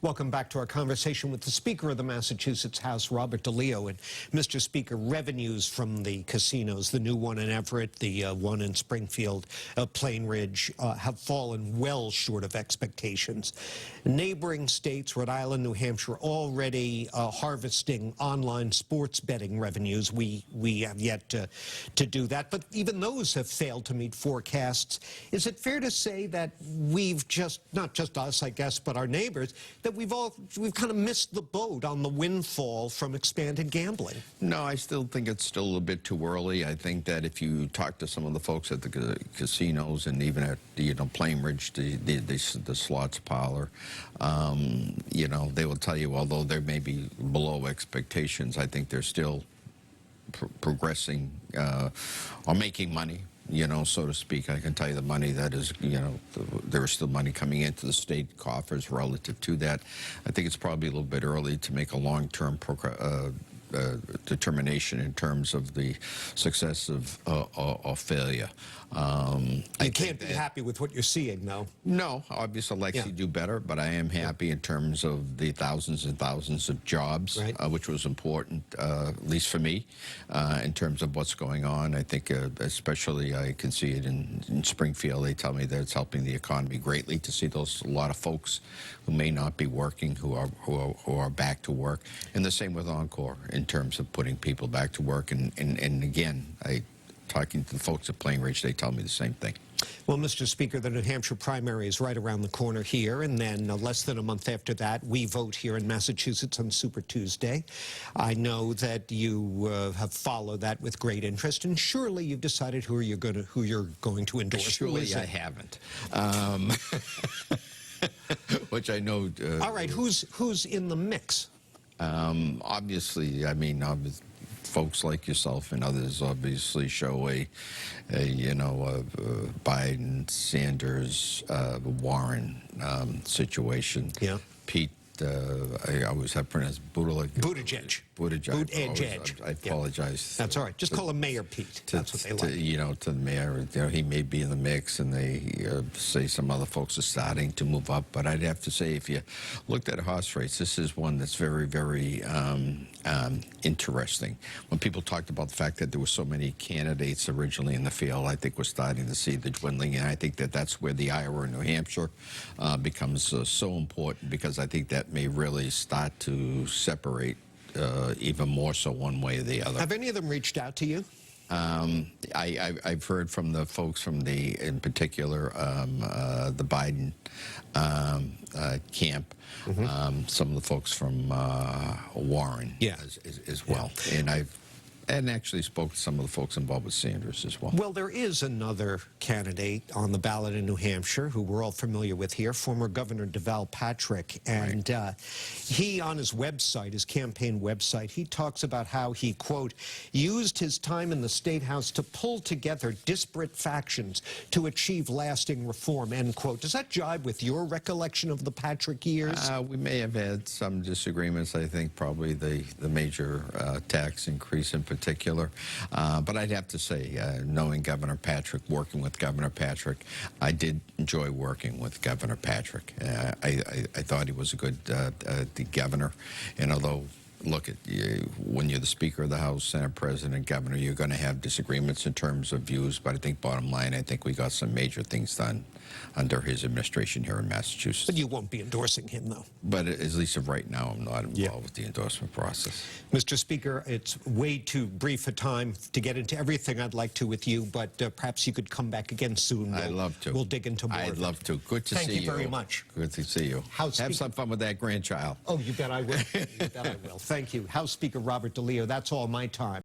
Welcome back to our conversation with the Speaker of the Massachusetts House, Robert DeLeo. And Mr. Speaker, revenues from the casinos, the new one in Everett, the one in Springfield, Plain Ridge, have fallen well short of expectations. Neighboring states, Rhode Island, New Hampshire, already harvesting online sports betting revenues. We have yet to do that, but even those have failed to meet forecasts. Is it fair to say that we've just, not just us, I guess, but our neighbors, that we've kind of missed the boat on the windfall from expanded gambling? No, I still think it's still a bit too early. I think that if you talk to some of the folks at the casinos and even at the, Plain Ridge, the slots parlor, they will tell you, although they may be below expectations, I think they're still progressing or making money, so to speak. I can tell you the money that is, there is still money coming into the state coffers relative to that. I think it's probably a little bit early to make a long-term determination in terms of the success or failure. You can't be happy with what you're seeing, though. No, obviously I'd like to do better, but I am happy in terms of the thousands and thousands of jobs, which was important, at least for me, in terms of what's going on. I think especially I can see it in Springfield. They tell me that it's helping the economy greatly to see a lot of folks who may not be working who are back to work, and the same with Encore in terms of putting people back to work. And again, talking to the folks at Plain Ridge, they tell me the same thing. Well, Mr. Speaker, the New Hampshire primary is right around the corner here, and then less than a month after that, we vote here in Massachusetts on Super Tuesday. I know that you have followed that with great interest, and surely you've decided who you're going to endorse. Surely I haven't. Which I know. All right, who's in the mix? Obviously, I mean, folks like yourself and others obviously show a Biden, Sanders, Warren situation. Yeah. Pete, I always have pronounced Buttigieg. I apologize. That's all right. Just call him Mayor Pete. That's what they like. To the mayor, he may be in the mix, and they say some other folks are starting to move up. But I'd have to say, if you looked at horse race, this is one that's very, very interesting. When people talked about the fact that there were so many candidates originally in the field, I think we're starting to see the dwindling, and I think that that's where the Iowa and New Hampshire becomes so important, because I think that may really start to separate even more so one way or the other. Have any of them reached out to you? I've heard from the folks from in particular, the Biden camp, some of the folks from Warren as well. Yeah. And actually spoke to some of the folks involved with Sanders as well. Well, there is another candidate on the ballot in New Hampshire who we're all familiar with here, former Governor DeVal Patrick. And he, on his website, his campaign website, he talks about how he, quote, used his time in the State House to pull together disparate factions to achieve lasting reform, end quote. Does that jibe with your recollection of the Patrick years? We may have had some disagreements. I think probably the major tax increase in particular. But I'd have to say, knowing Governor Patrick, working with Governor Patrick, I did enjoy working with Governor Patrick. I thought he was a good governor. And although, look, when you're the Speaker of the House, Senate President, Governor, you're going to have disagreements in terms of views. But I think bottom line, I think we got some major things done under his administration here in Massachusetts. But you won't be endorsing him, though. But at least of right now, I'm not involved with the endorsement process. Mr. Speaker, it's way too brief a time to get into everything I'd like to with you, but perhaps you could come back again soon. I'd love to. We'll dig into more. I'd love to. Good to see you. Thank you very much. Good to see you. Have some fun with that grandchild. Oh, you bet I will. You bet I will. Thank you. House Speaker Robert DeLeo, that's all my time.